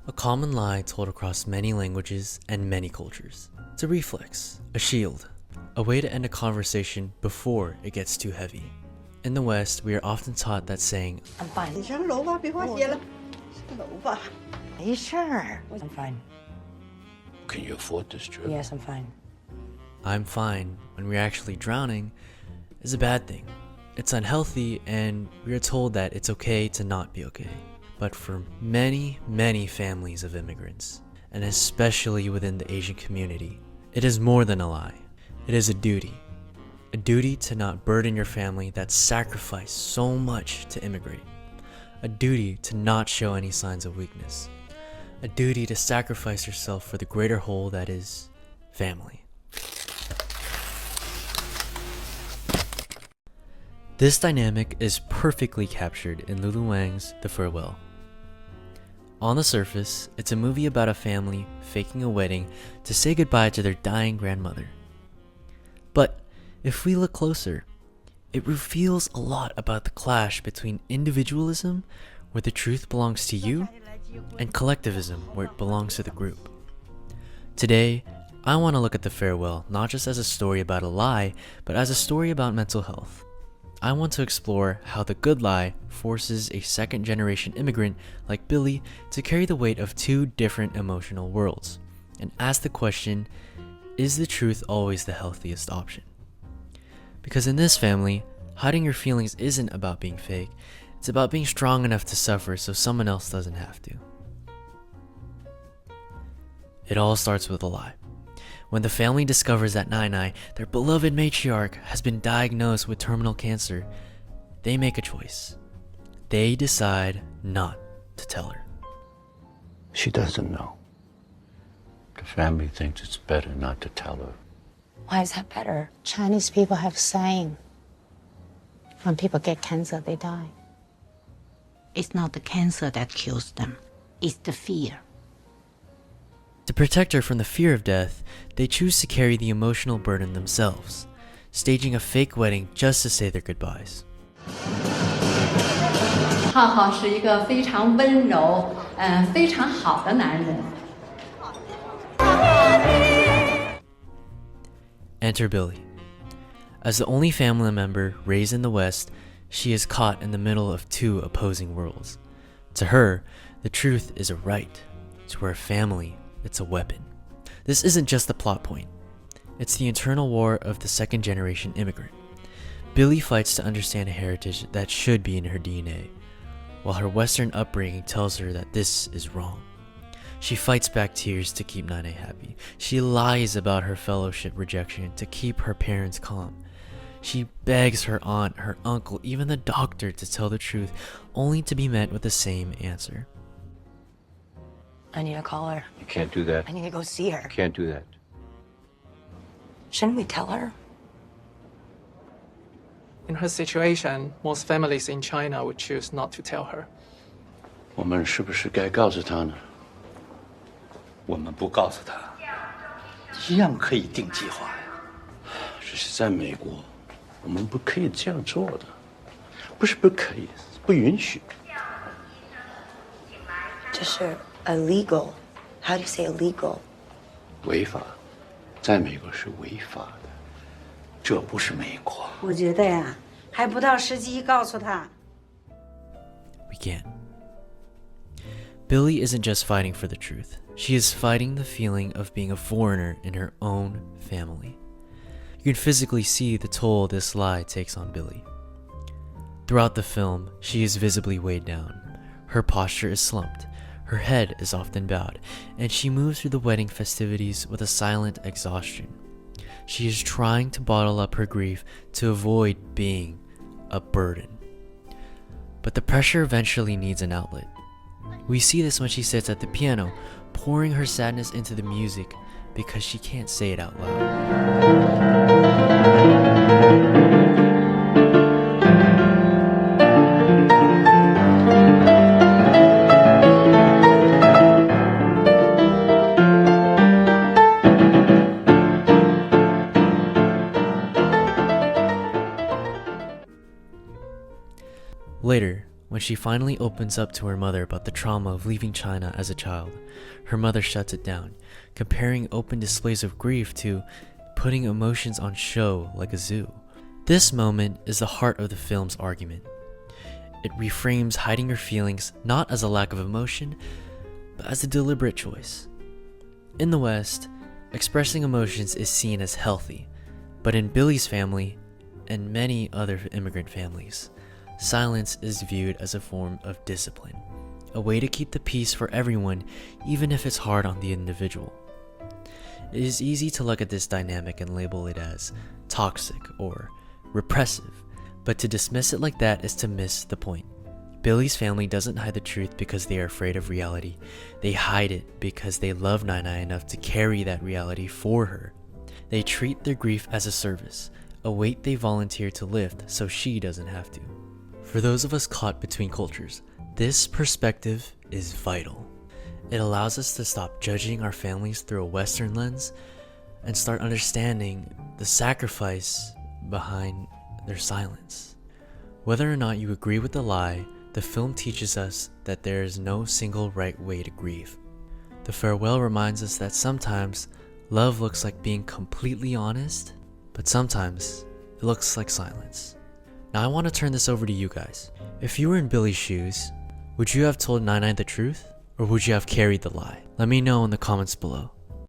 A common lie told across many languages and many cultures. It's a reflex, a shield, a way to end a conversation before it gets too heavy. In the West, we are often taught that saying, I'm fine. 你上楼吧，别花鞋了，上楼吧。没事儿 I'm fine. Can you afford this trip? Yes, I'm fine. I'm fine, when we're actually drowning, is a bad thing. It's unhealthy, and we are told that it's okay to not be okay. But for many, many families of immigrants, and especially within the Asian community, it is more than a lie. It is a duty. A duty to not burden your family that sacrificed so much to immigrate. A duty to not show any signs of weakness. A duty to sacrifice yourself for the greater whole that is family. This dynamic is perfectly captured in Lulu Wang's The Farewell. On the surface, it's a movie about a family faking a wedding to say goodbye to their dying grandmother. But if we look closer, it reveals a lot about the clash between individualism, where the truth belongs to you, and collectivism, where it belongs to the group. Today, I want to look at The Farewell not just as a story about a lie, but as a story about mental health. I want to explore how the good lie forces a second-generation immigrant like Billy to carry the weight of two different emotional worlds, and ask the question, is the truth always the healthiest option? Because in this family, hiding your feelings isn't about being fake, it's about being strong enough to suffer so someone else doesn't have to. It all starts with a lie. When the family discovers that Nai, their beloved matriarch, has been diagnosed with terminal cancer, they make a choice. They decide not to tell her. She doesn't know. The family thinks it's better not to tell her. Why is that better? Chinese people have saying, when people get cancer, they die. It's not the cancer that kills them, it's the fear. To protect her from the fear of death, they choose to carry the emotional burden themselves, staging a fake wedding just to say their goodbyes. 浩浩是一个非常温柔、非常好的男人。 Enter Billy. As the only family member raised in the West, she is caught in the middle of two opposing worlds. To her, the truth is a right. To her family, it's a weapon. This isn't just the plot point. It's the internal war of the second-generation immigrant. Billy fights to understand a heritage that should be in her DNA, while her Western upbringing tells her that this is wrong. She fights back tears to keep Nane happy. She lies about her fellowship rejection to keep her parents calm. She begs her aunt, her uncle, even the doctor to tell the truth, only to be met with the same answer. I need to call her. You can't do that. I need to go see her. You can't do that. Shouldn't we tell her? In her situation, most families in China would choose not to tell her. 我们是不是该告诉她呢？我们不告诉他，一样可以定计划呀。只是在美国，我们不可以这样做的，不是不可以，不允许。这是 illegal. How do you say illegal? 违法，在美国是违法的。这不是美国。我觉得呀，还不到时机告诉他。 We can't. Billy isn't just fighting for the truth. She is fighting the feeling of being a foreigner in her own family. You can physically see the toll this lie takes on Billy. Throughout the film, she is visibly weighed down. Her posture is slumped, her head is often bowed, and she moves through the wedding festivities with a silent exhaustion. She is trying to bottle up her grief to avoid being a burden. But the pressure eventually needs an outlet. We see this when she sits at the piano, pouring her sadness into the music because she can't say it out loud. Later, When she finally opens up to her mother about the trauma of leaving China as a child, her mother shuts it down, comparing open displays of grief to putting emotions on show like a zoo. This moment is the heart of the film's argument. It reframes hiding your feelings not as a lack of emotion, but as a deliberate choice. In the West, expressing emotions is seen as healthy, but in Billy's family, and many other immigrant families, silence is viewed as a form of discipline, a way to keep the peace for everyone, even if it's hard on the individual. It is easy to look at this dynamic and label it as toxic or repressive, but to dismiss it like that is to miss the point. Billy's family doesn't hide the truth because they are afraid of reality. They hide it because they love Nai enough to carry that reality for her. They treat their grief as a service, a weight they volunteer to lift so she doesn't have to. For those of us caught between cultures, this perspective is vital. It allows us to stop judging our families through a Western lens and start understanding the sacrifice behind their silence. Whether or not you agree with the lie, the film teaches us that there is no single right way to grieve. The farewell reminds us that sometimes love looks like being completely honest, but sometimes it looks like silence. Now I want to turn this over to you guys. If you were in Billy's shoes, would you have told Nai the truth, or would you have carried the lie? Let me know in the comments below.